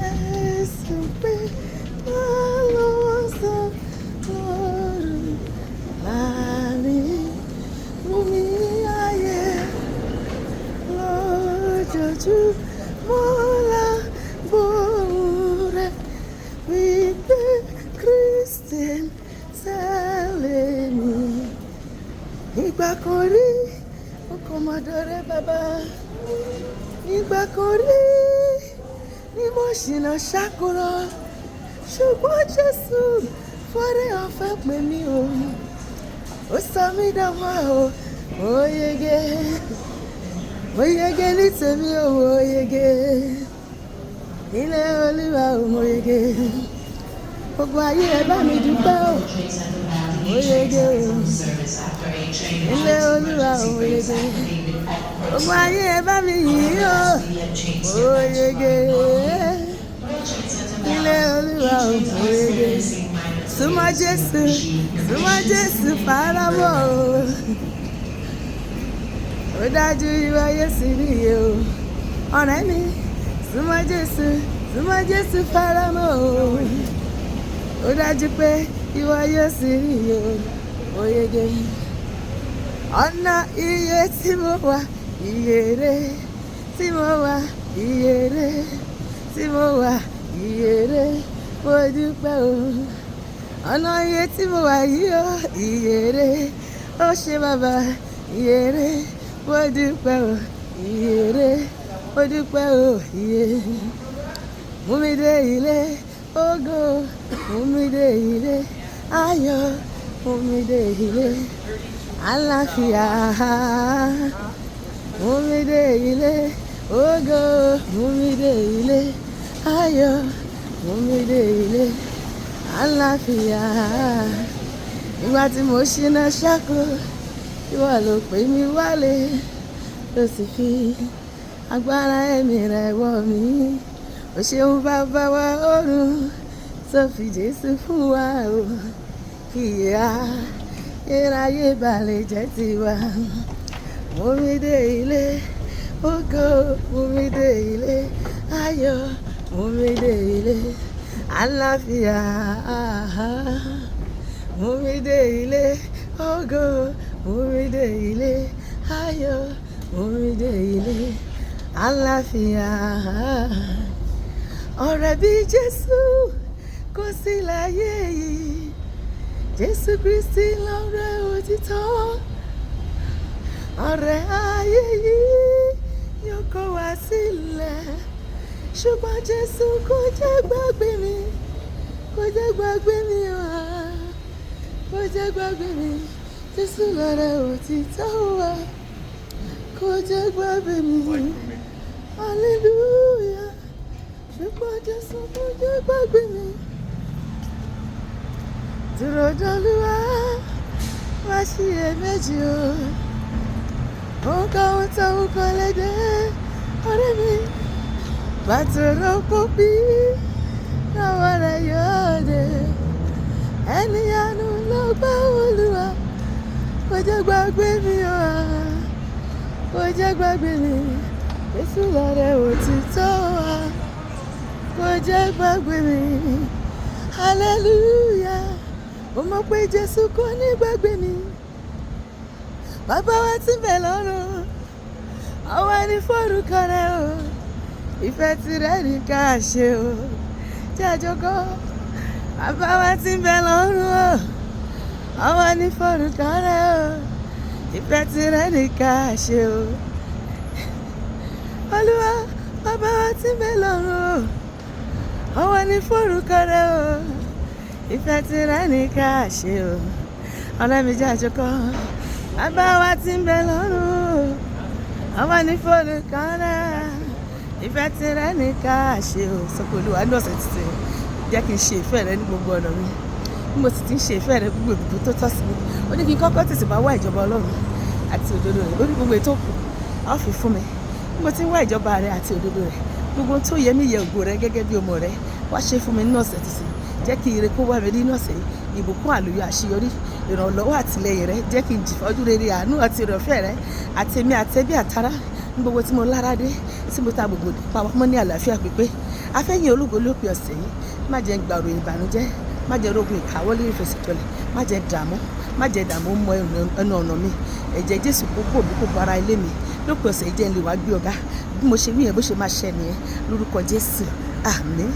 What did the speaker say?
Jesu pé losan loru láàrin omi ayé lójoojúmọ́ la gbóhùn rẹ̀ wípé Christian sẹ́lẹ̀ mi. Ìgbà kan rí ọkọ̀ mọ̀dọ̀rẹ́ bàbá, ìgbà kan rí ni mo ṣìnà ṣàkóró, ṣùgbọ́n Jésù fọ́rẹ́ ọ̀fẹ́ pè mí o, ó sọ mí dánwà o, mo yege ní tèmi o, mo yege nílé Olúwa o, mo yege gbogbo ayé ẹ bá mi dúpẹ́ o, mo yege o nílé Olúwa o, mo yege gbogbo ayé ẹ bá mi yìn o, mo yege nílé Olúwa o, mo yege súnmọ́ Jésù faramọ́ o, ó dájú ìwọ Jésù nìyẹn o, ọ̀rẹ́ mi súnmọ́ Jésù faramọ́ o, ó dájú pé ìwọ Jésù nìyẹn o, mo yege ọ̀nà iye tí mo wà ìyèrè tí mo wà ìyèrè tí mo wà ìyèrè mo dúpẹ́ o, ọ̀nà iye tí mo wà yìí o ìyèrè ó ṣe bàbá ìyèrè mo dúpẹ́ o, ìyèrè mo dúpẹ́ o, ìyè mú mi dé ilé ògo, mú mi dé ilé ayọ̀, mú mi dé ilé àlàáfíà, mú mi dé ilé ògo, mú mi dé ilé ayọ̀, mú mi dé ilé àlàáfíà. Nígbà tí mo ṣìnà ṣáko, ìwọ ló pè mí wálé, ló sì fi agbára ẹ̀mí rẹ̀ wọ̀ mí. Ó ṣeun bàbá wa ọ̀run tó fi Jésù fún wa o, kí ayérayé balẹ̀ jẹ́ tiwa. Mú mi dé ilé ògo, mú mi dé ilé ayọ̀, mú mi dé ilé àlàáfíà, mú mi dé ilé ògo, mú mi dé ilé ayọ̀, mú mi dé ilé àlàáfíà. Ọ̀rẹ́ bí Jésù kò sí láyé yìí, Jésù Kristi lọ̀rẹ́ òtítọ́, ọ̀rẹ́ ayé yìí yóò kọ̀ wá sílẹ̀, ṣùgbọ́n Jésù kò jẹ́ gbàgbé mi, kò jẹ́ gbàgbé mi o, kò jẹ́ gbàgbé mi, Jésù lọ̀rẹ́ òtítọ́ wa, kò jẹ́ gbàgbé mi, hallelujah, ṣùgbọ́n Jésù kò jẹ́ gbàgbé mi. Dúró d'Olúwa, má ṣiyèméjì o, ohunkóhun tó wù kó lè dé, ọ̀rẹ́ mi, bàtòrò pópí lọ́wọ́ rẹ̀ yóò dé, ẹnìyanu ló gbá Olúwa, kò jẹ́ gbàgbé mi o, kò jẹ́ gbàgbé mi, Jésù lọ̀rẹ́ òtítọ́ wa, kò jẹ́ gbàgbé mi, hallelujah. Mo mọ̀ pé Jésù kò ní gbàgbé mi, bàbá wa tí ń bẹ lọ́run, àwa ní forúkọ rẹ̀ o, ìfẹ́ tirẹ̀ ní ká ṣe o, tí a jókòó, bàbá wa tí ń bẹ lọ́run o, àwa ní forúkọ rẹ̀ o, ìfẹ́ tirẹ̀ ní ká ṣe o, Olúwa bàbá wa tí ń bẹ lọ́run o, àwa ní forúkọ rẹ̀ o, ìfẹ́ tirẹ̀ ní ká ṣe o, ọ̀rẹ́ mi jẹ́ àjọkọ́, bàbá wa tí ń bẹ lọ́run, àwa ní forúkọ rẹ̀, ìfẹ́ tirẹ̀ ní ká ṣe o. Sọ pé Olúwa ní ọ̀sẹ̀ títí jẹ́ kí n ṣe ìfẹ́ rẹ ní gbogbo ọ̀nà mi, bí mo sì ti ń ṣe ìfẹ́ rẹ gbogbo ìbùkún tó tọ́ sí mi, ó ní kí n kọ́kọ́ tètè máa wá ìjọba Ọlọ́run àti òdodo rẹ̀, ó ní gbogbo ètò òkú a ó fi fún mi, bí mo ti ń wá ìjọba rẹ àti òdodo rẹ̀, gbogbo tó yẹ mí yẹ ògo rẹ gẹ́gẹ́ bí ọmọ rẹ, wá ṣe fún mi nínú ọ̀sẹ̀ títí, jẹ́ kí ire kó wá mi nínú ọ̀sẹ̀ yìí, ìbùkún àlùyọ àṣeyọrí, ìrànlọ́wọ́ àtìlẹyìn rẹ, jẹ́ kí n jìfọ́jú rere àánú àti ìrọ̀fẹ́ rẹ àti èmi àtẹbí àtará ní gbogbo tí mo lára dé, tí mo ta gbogbo pamọ́ ní àlàáfíà pípé, afẹ́yìn ológo lópin ọ̀sẹ̀ yìí má jẹ́ ń gba òròyìn ìbànújẹ́, má jẹ́ rogun ìkáwọ́lé ìfẹsẹ̀jọlẹ̀, má jẹ́ dààmú mọ ẹnu ọ̀nà mi. Ẹ̀jẹ̀ Jésù kó bò mí, kó bo ara ilé mi lópin ọ̀sẹ̀ yìí, jẹ́ n lè wá gbé ọ̀gá bí mo ṣe wí yẹn bó ṣe máa ṣẹ nìyẹn lórúkọ Jésù, àmín.